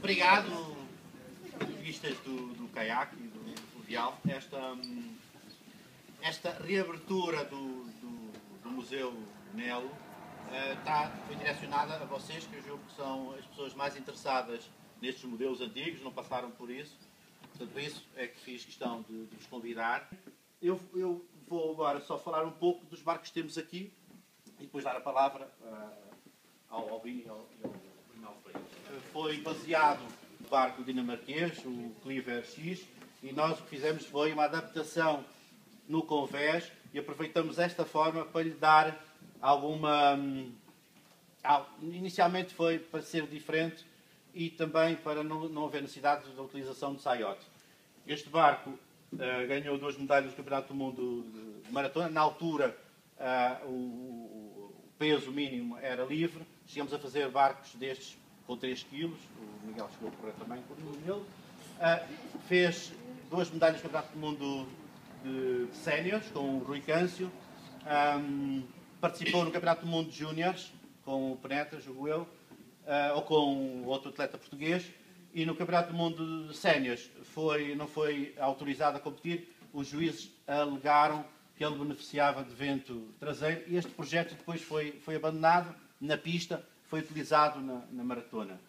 obrigado, ativistas do caiaque e do fluvial. Esta reabertura do Museu Nelo foi direcionada a vocês, que eu julgo que são as pessoas mais interessadas nestes modelos antigos, não passaram por isso. Portanto, por isso é que fiz questão de vos convidar. Eu vou agora só falar um pouco dos barcos que temos aqui e depois dar a palavra ao Vini e ao Bruno Freire. Foi baseado no barco dinamarquês, o Cliver X, e nós o que fizemos foi uma adaptação no convés e aproveitamos esta forma para lhe dar alguma... Inicialmente foi para ser diferente e também para não haver necessidade da utilização de saiote. Este barco ganhou 2 medalhas do Campeonato do Mundo de Maratona. Na altura, o peso mínimo era livre. Chegamos a fazer barcos destes com 3 kg. O Miguel chegou a correr também com ele. Fez 2 medalhas do Campeonato do Mundo de séniores, com o Rui Câncio. Participou no Campeonato do Mundo de Júniores, com o Penetra, julgo eu, ou com outro atleta português. E no Campeonato do Mundo de séniores não foi autorizado a competir. Os juízes alegaram que ele beneficiava de vento traseiro e este projeto depois foi abandonado na pista, foi utilizado na maratona.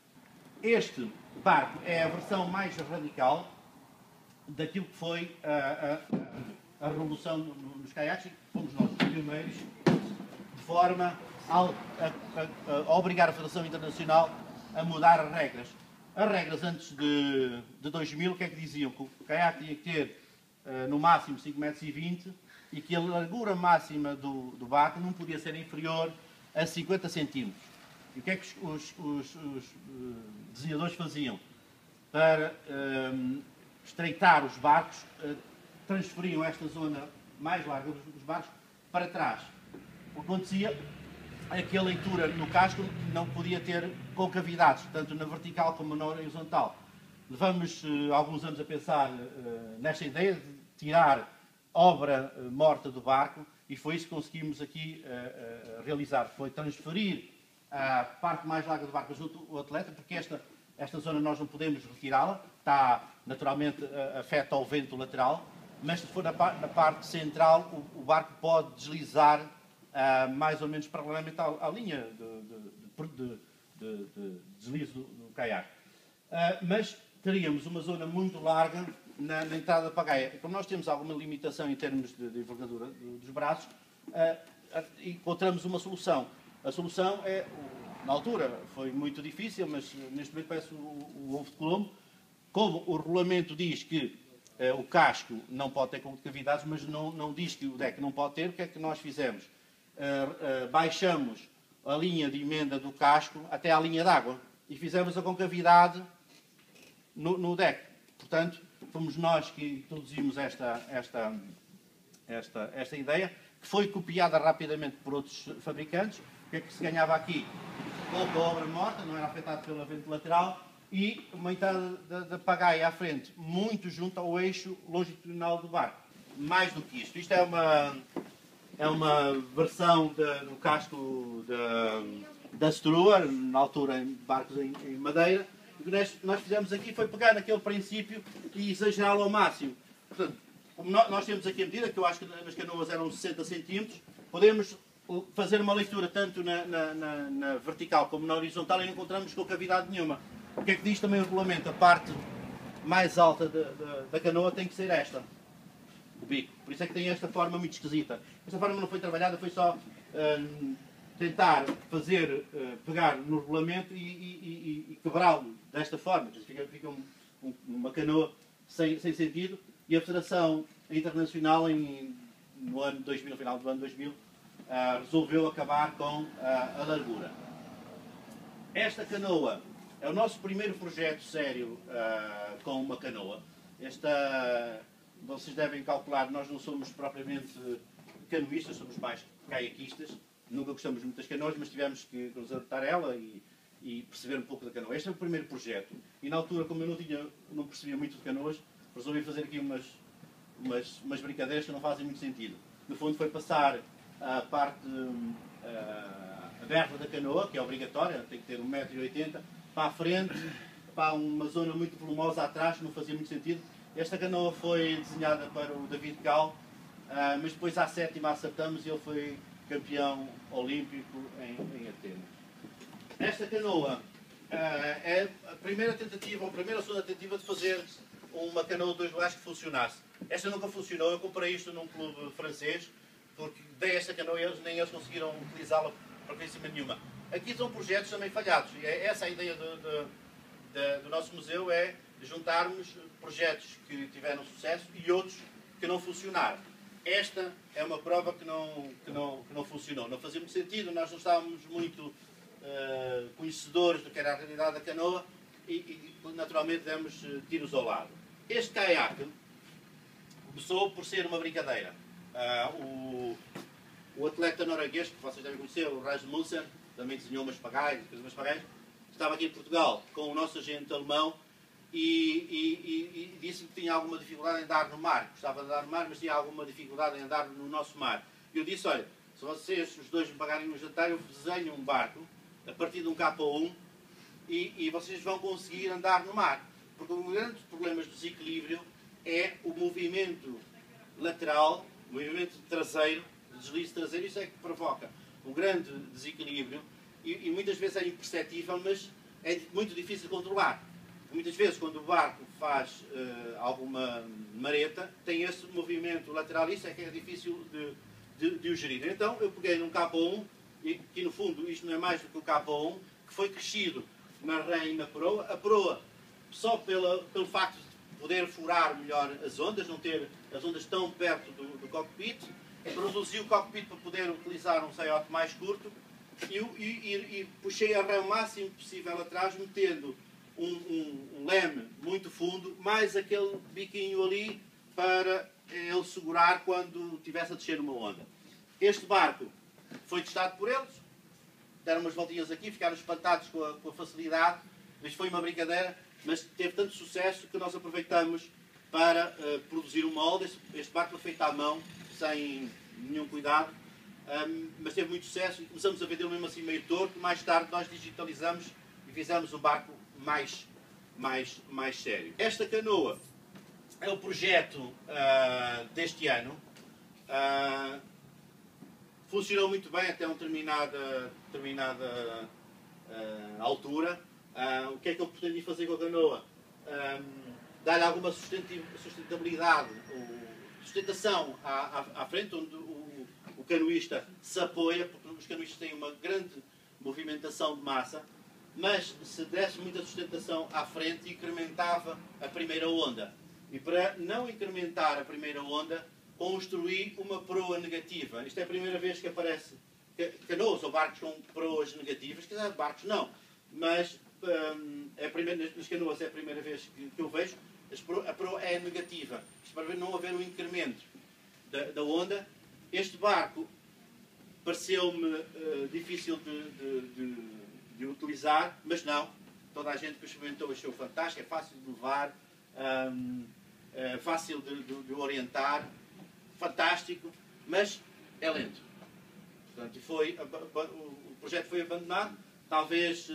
Este barco é a versão mais radical daquilo que foi a revolução nos caiaques. Fomos nós os pioneiros, de forma a obrigar a Federação Internacional a mudar as regras. As regras antes de 2000, o que é que diziam? Que o caiaque tinha que ter no máximo 5,20 m e que a largura máxima do barco não podia ser inferior a 50 cm. E o que é que os desenhadores faziam? Para estreitar os barcos, transferiam esta zona mais larga dos barcos para trás. O que acontecia é que a leitura no casco não podia ter concavidades, tanto na vertical como na horizontal. Levamos alguns anos a pensar nesta ideia de tirar obra morta do barco e foi isso que conseguimos aqui realizar. Foi transferir a parte mais larga do barco junto ao atleta, porque esta zona nós não podemos retirá-la, naturalmente afeta ao vento lateral, mas se for na parte central o barco pode deslizar mais ou menos paralelamente à linha de deslize do caiaque. Mas teríamos uma zona muito larga na entrada da pagaia. Como nós temos alguma limitação em termos de envergadura dos braços, encontramos uma solução. A solução na altura foi muito difícil, mas neste momento parece o ovo de Colombo. Como o regulamento diz que o casco não pode ter concavidades, mas não diz que o deck não pode ter, o que é que nós fizemos? Baixamos a linha de emenda do casco até à linha d'água e fizemos a concavidade no deck. Portanto, fomos nós que introduzimos esta ideia, que foi copiada rapidamente por outros fabricantes. O que é que se ganhava aqui? Pouca obra morta, não era afetado pelo vento lateral, e uma entrada da pagaia à frente, muito junto ao eixo longitudinal do barco. Mais do que isto. Isto é uma versão do casco da Strua, na altura em barcos em madeira. O que nós fizemos aqui foi pegar naquele princípio e exagerá-lo ao máximo. Portanto, como nós temos aqui a medida, que eu acho que nas canoas eram 60 cm, podemos fazer uma leitura tanto na vertical como na horizontal e não encontramos concavidade nenhuma. O que é que diz também o regulamento? A parte mais alta da canoa tem que ser esta, o bico. Por isso é que tem esta forma muito esquisita. Esta forma não foi trabalhada, foi só tentar pegar no regulamento e quebrá-lo desta forma. Fica uma canoa sem sentido. E a Federação Internacional, no ano 2000, no final do ano 2000, resolveu acabar com a largura. Esta canoa é o nosso primeiro projeto sério com uma canoa. Vocês devem calcular, nós não somos propriamente canoístas, somos mais caiaquistas. Nunca gostamos muito das canoas, mas tivemos que nos adaptar a ela e perceber um pouco da canoa. Este é o primeiro projeto. E na altura, como eu não percebia muito de canoas, resolvi fazer aqui umas brincadeiras que não fazem muito sentido. No fundo, foi passar a parte aberta da canoa, que é obrigatória, tem que ter 1,80 m, para a frente, para uma zona muito volumosa atrás, não fazia muito sentido. Esta canoa foi desenhada para o David Cal, mas depois à sétima acertamos e ele foi campeão olímpico em Atenas. Esta canoa é a primeira tentativa, ou a primeira ou segunda tentativa de fazer uma canoa de 2 lugares que funcionasse. Esta nunca funcionou, eu comprei isto num clube francês, porque dei esta canoa e nem eles conseguiram utilizá-la para coisa nenhuma. Aqui são projetos também falhados, e essa é a ideia do nosso museu, é juntarmos projetos que tiveram sucesso e outros que não funcionaram. Esta é uma prova que não funcionou. Não fazia muito sentido, nós não estávamos muito conhecedores do que era a realidade da canoa e naturalmente demos tiros ao lado. Este caiaque começou por ser uma brincadeira. O atleta norueguês, que vocês devem conhecer, o Rasmussen, também desenhou umas pagaias, estava aqui em Portugal com o nosso agente alemão e disse-me que tinha alguma dificuldade em andar no mar. Gostava de andar no mar, mas tinha alguma dificuldade em andar no nosso mar. E eu disse, olha, se vocês, os dois, me pagarem um jantar, eu desenho um barco a partir de um K1 e vocês vão conseguir andar no mar. Porque um grande problema de desequilíbrio é o movimento lateral, o movimento traseiro, o deslize traseiro, isso é que provoca um grande desequilíbrio e muitas vezes é imperceptível, mas é muito difícil de controlar. Muitas vezes, quando o barco faz alguma mareta, tem esse movimento lateral, isso é que é difícil de o gerir. Então, eu peguei num K1, e que no fundo isto não é mais do que o K1, que foi crescido na rã e na proa. A proa, só pelo facto de poder furar melhor as ondas, não ter as ondas tão perto do cockpit, reduzi o cockpit para poder utilizar um saiote mais curto e puxei a rã o máximo possível atrás, metendo um leme muito fundo, mais aquele biquinho ali para ele segurar quando estivesse a descer uma onda. Este barco foi testado por eles, deram umas voltinhas aqui, ficaram espantados com a facilidade. Isto foi uma brincadeira, mas teve tanto sucesso que nós aproveitamos para produzir um molde. Este barco foi feito à mão, sem nenhum cuidado, mas teve muito sucesso e começamos a vendê-lo mesmo assim meio torto. Mais tarde nós digitalizamos e fizemos um barco mais sério. Esta canoa é o projeto deste ano. Funcionou muito bem até uma determinada altura. O que é que eu pretendi fazer com a canoa? Dar-lhe alguma sustentabilidade, sustentação à frente, onde o canoísta se apoia, porque os canoístas têm uma grande movimentação de massa, mas se desse muita sustentação à frente, incrementava a primeira onda. E para não incrementar a primeira onda, construí uma proa negativa. Isto é a primeira vez que aparece canoas ou barcos com proas negativas. Quer dizer, barcos não, mas nas canoas é a primeira vez que eu vejo. A proa é negativa. Isto para não haver um incremento da onda. Este barco pareceu-me difícil de utilizar, mas não. Toda a gente que o experimentou achou fantástico, é fácil de levar, fácil de orientar, fantástico, mas é lento. Portanto, o projeto foi abandonado. Talvez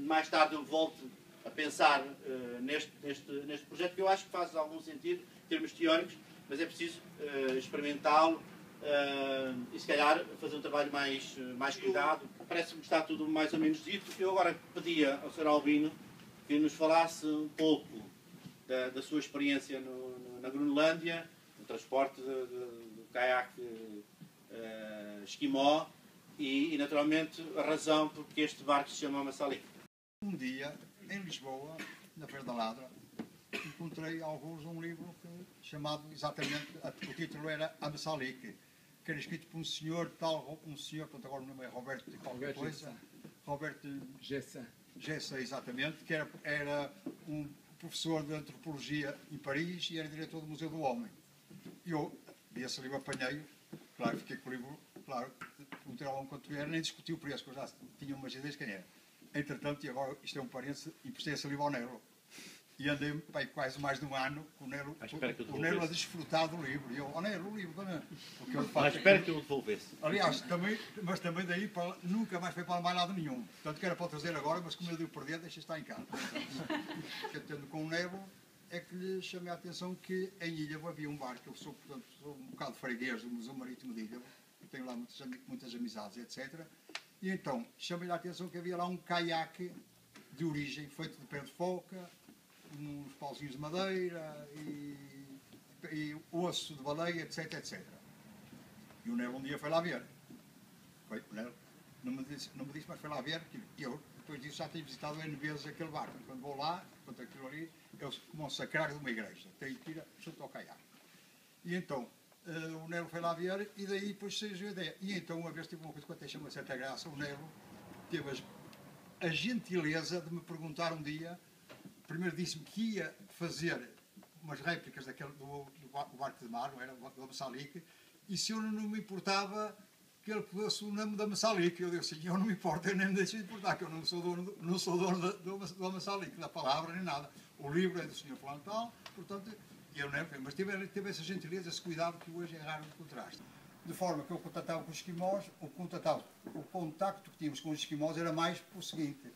mais tarde eu volte a pensar neste projeto, que eu acho que faz algum sentido em termos teóricos, mas é preciso experimentá-lo e se calhar fazer um trabalho mais cuidado. Parece-me que está tudo mais ou menos dito. Eu agora pedia ao Sr. Albino que nos falasse um pouco da sua experiência na Groenlândia, no transporte do caiaque esquimó e naturalmente a razão porque este barco se chama Massalik. Um dia, em Lisboa, na Feira da Ladra, encontrei alguns um livro chamado exatamente, o título era A Massalik, que era escrito por um senhor, portanto agora o nome é Roberto de qualquer coisa, Roberto Gessa, exatamente, que era um professor de antropologia em Paris e era diretor do Museu do Homem. E eu, esse livro apanhei, claro, fiquei com o livro, claro, perguntei ao homem quanto era, nem discuti o preço, porque eu já tinha umas ideias quem era. Entretanto, e agora isto é um parente, emprestei esse livro ao Nero. E andei pai, quase mais de um ano com o Nelo a desfrutar do livro. E eu, oh Nelo, o livro, porque eu faço. Espero que eu o devolvesse. Aliás, mas também daí para, nunca mais foi para mais lado nenhum. Portanto, que era para trazer agora, mas como eu dei o perder, deixa estar em casa. O que eu tendo com o Nelo é que lhe chamei a atenção que em Ilhavo havia um bar, que eu sou, portanto, sou um bocado freguês do Museu Marítimo de Ilhavo, tenho lá muitas amizades, etc. E então, chamei-lhe a atenção que havia lá um caiaque de origem, feito de pé de foca, uns pauzinhos de madeira e osso de baleia, etc, etc. E o Nelo um dia foi lá ver. Foi, o Nelo não me disse, mas foi lá ver, que eu, depois disso, já tenho visitado N vezes aquele barco. Quando vou lá, quando aquilo ali, é como um sacrário de uma igreja. Tenho que ir junto ao caiaque. E então, o Nelo foi lá ver e daí depois surgiu a ideia. E então, uma vez tive uma coisa que até chama de certa graça, o Nelo teve a gentileza de me perguntar um dia. Primeiro disse-me que ia fazer umas réplicas do barco de mar, não era? Do Amsalique, e se eu não me importava que ele fosse o nome da Amsalique. Eu disse assim, eu não me importo, eu nem me deixo de importar, que eu não sou dono do Amsalique, da palavra, nem nada. O livro é do Sr. Plantal, portanto, eu não, mas teve essa gentileza, esse cuidado que hoje é raro encontrar. De forma que eu contatava com os esquimós, o contacto que tínhamos com os esquimós era mais por o seguinte,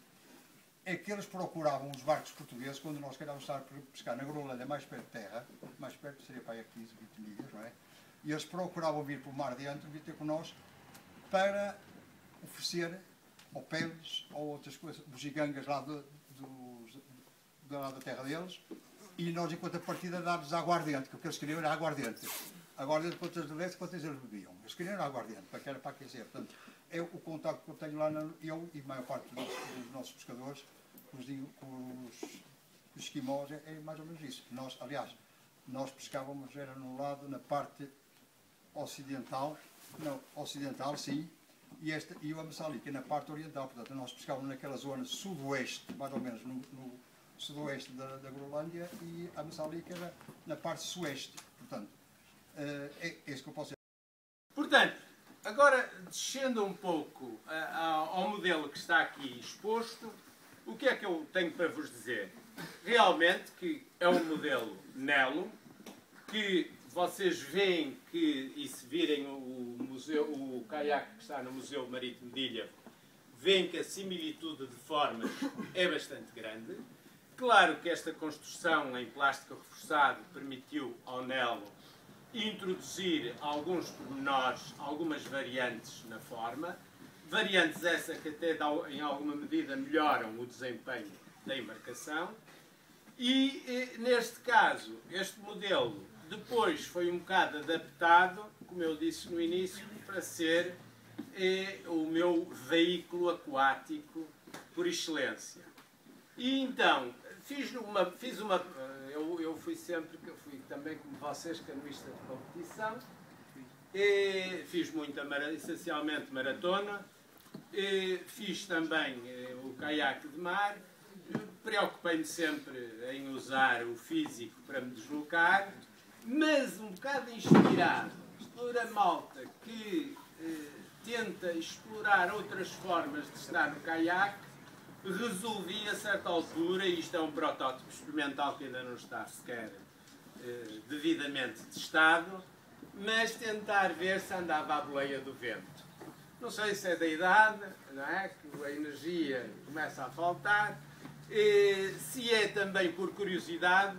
é que eles procuravam os barcos portugueses, quando nós queríamos estar a pescar na Groenlândia, mais perto de terra, mais perto, seria para aí a 15, 20 milhas, não é? E eles procuravam vir para o mar dentro, vir ter connosco, para oferecer ou peles ou outras coisas, bugigangas lá da terra deles, e nós, enquanto a partida, dávamos aguardente, que o que eles queriam era aguardente. Aguardente quantas de leite, quantas eles bebiam. Eles queriam aguardente, para aquecer. Portanto, é o contato que eu tenho lá, eu e a maior parte dos nossos pescadores, com os esquimós, é mais ou menos isso. Nós, aliás, nós pescávamos, era no lado, na parte ocidental, não, ocidental, sim, e o Amsalique na parte oriental. Portanto, nós pescávamos naquela zona sudoeste, mais ou menos no sudoeste da Groenlândia, e a Amsalique era na parte sueste. Portanto, é isso que eu posso dizer. Portanto, agora, descendo um pouco ao modelo que está aqui exposto, o que é que eu tenho para vos dizer? Realmente que é um modelo Nelo, que vocês veem que, e se virem o caiaque que está no Museu Marítimo de Ilhavo, veem que a similitude de formas é bastante grande. Claro que esta construção em plástico reforçado permitiu ao Nelo introduzir alguns pormenores, algumas variantes na forma, variantes essas que até em alguma medida melhoram o desempenho da embarcação, e neste caso, este modelo depois foi um bocado adaptado, como eu disse no início, para ser o meu veículo aquático por excelência. E então, eu fui também como vocês, canoísta de competição, fiz essencialmente maratona, fiz também o caiaque de mar, preocupei-me sempre em usar o físico para me deslocar, mas um bocado inspirado por a malta que tenta explorar outras formas de estar no caiaque, resolvi a certa altura, e isto é um protótipo experimental que ainda não está sequer devidamente testado, mas tentar ver se andava à boleia do vento. Não sei se é da idade, não é? Que a energia começa a faltar, se é também por curiosidade,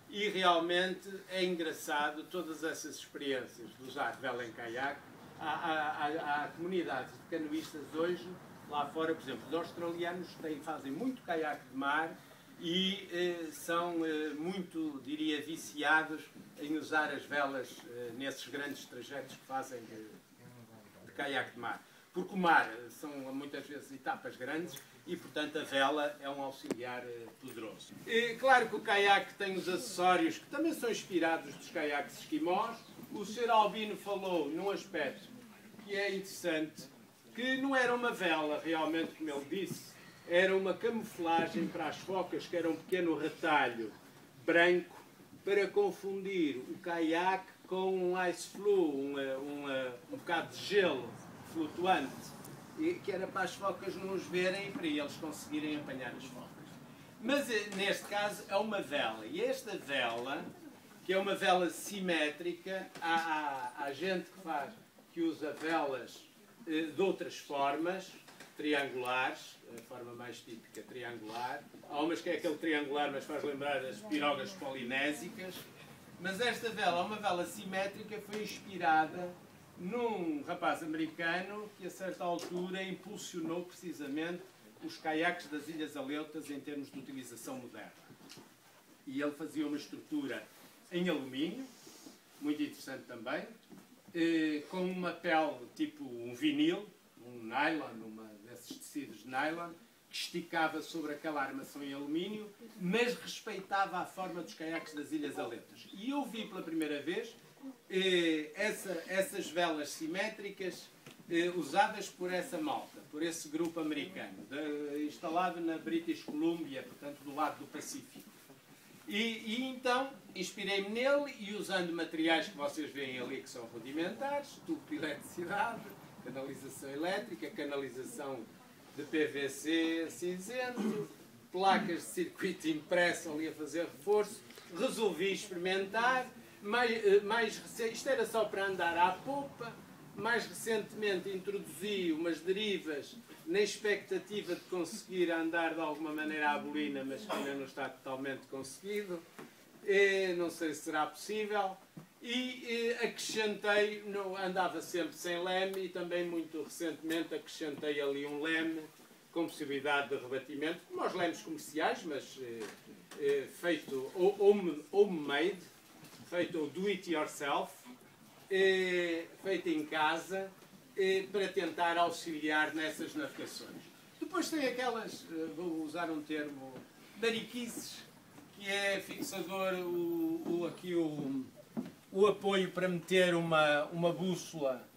e realmente é engraçado todas essas experiências de usar vela em caiaque. Há comunidades de canoístas hoje, lá fora, por exemplo, os australianos fazem muito caiaque de mar e são muito, diria, viciados em usar as velas nesses grandes trajetos que fazem de caiaque de mar. Porque o mar são muitas vezes etapas grandes e, portanto, a vela é um auxiliar poderoso. Claro que o caiaque tem os acessórios que também são inspirados dos caiaques esquimós. O Sr. Albino falou num aspecto que é interessante, que não era uma vela, realmente, como ele disse, era uma camuflagem para as focas, que era um pequeno retalho branco, para confundir o caiaque com um ice floe, um bocado de gelo flutuante, que era para as focas não os verem e para eles conseguirem apanhar as focas. Mas neste caso é uma vela. E esta vela, que é uma vela simétrica, há gente que usa velas de outras formas, triangulares, a forma mais típica triangular. Há umas que é aquele triangular, mas faz lembrar as pirogas polinésicas. Mas esta vela, uma vela simétrica, foi inspirada num rapaz americano que a certa altura impulsionou precisamente os caiaques das Ilhas Aleutas em termos de utilização moderna. E ele fazia uma estrutura em alumínio, muito interessante também, com uma pele tipo um vinil, um nylon, desses tecidos de nylon, que esticava sobre aquela armação em alumínio, mas respeitava a forma dos caiaques das Ilhas Aleutas. E eu vi pela primeira vez essas velas simétricas usadas por essa malta, por esse grupo americano, instalado na British Columbia, portanto do lado do Pacífico. E então inspirei-me nele e usando materiais que vocês veem ali que são rudimentares, tubo de eletricidade, canalização elétrica, canalização de PVC cinzento, placas de circuito impresso ali a fazer reforço, resolvi experimentar, isto era só para andar à popa, mais recentemente introduzi umas derivas na expectativa de conseguir andar de alguma maneira à bolina, mas que ainda não está totalmente conseguido. Não sei se será possível. E acrescentei, andava sempre sem leme e também muito recentemente acrescentei ali um leme com possibilidade de rebatimento, como os lemes comerciais, mas feito homemade, feito do it yourself, feito em casa, para tentar auxiliar nessas navegações. Depois tem aquelas, vou usar um termo, dariquices, que é fixador, o apoio para meter uma bússola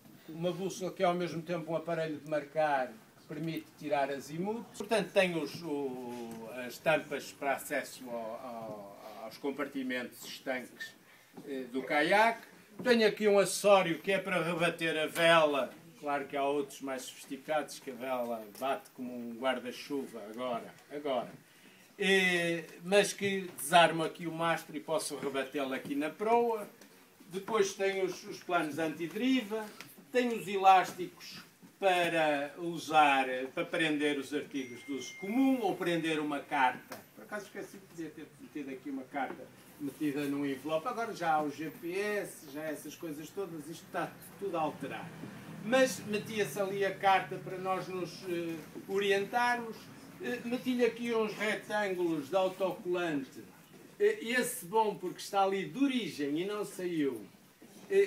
que é ao mesmo tempo um aparelho de marcar, que permite tirar azimuth. Portanto, tem as tampas para acesso aos compartimentos estanques do caiaque. Tenho aqui um acessório que é para rebater a vela. Claro que há outros mais sofisticados que a vela bate como um guarda-chuva agora. Mas que desarmo aqui o mastro e posso rebatê-lo aqui na proa. Depois tenho os planos antideriva, tenho os elásticos para usar, para prender os artigos de uso comum ou prender uma carta. Por acaso esqueci de podia ter metido aqui uma carta metida num envelope. Agora já há o GPS, já há essas coisas todas, isto está tudo a alterar. Mas metia-se ali a carta para nós nos orientarmos. Meti-lhe aqui uns retângulos de autocolante. Esse bom porque está ali de origem e não saiu,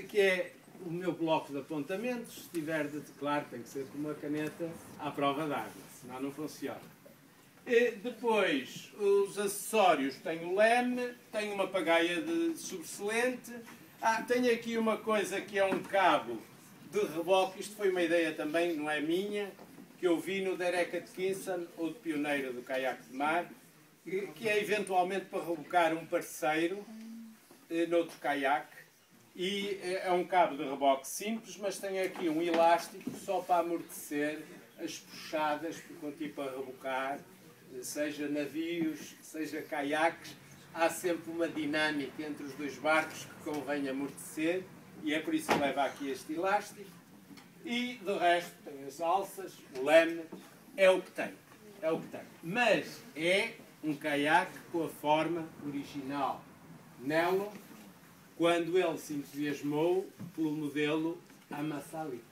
que é o meu bloco de apontamentos. Se tiver de teclar, tem que ser com uma caneta à prova d'água, senão não funciona. Depois, os acessórios, tenho o leme, tenho uma pagaia de sobressalente, tenho aqui uma coisa que é um cabo de reboque. Isto foi uma ideia também, não é minha, que eu vi no Derek Atkinson, outro pioneiro do caiaque de mar, que é eventualmente para rebocar um parceiro noutro caiaque. E é um cabo de reboque simples, mas tem aqui um elástico só para amortecer as puxadas, porque tipo a rebocar, seja navios, seja caiaques, há sempre uma dinâmica entre os dois barcos que convém amortecer, e é por isso que leva aqui este elástico. E do resto tem as alças, o leme, é o que tem. Mas é um caiaque com a forma original. Nelo, quando ele se entusiasmou pelo modelo Ammassalik.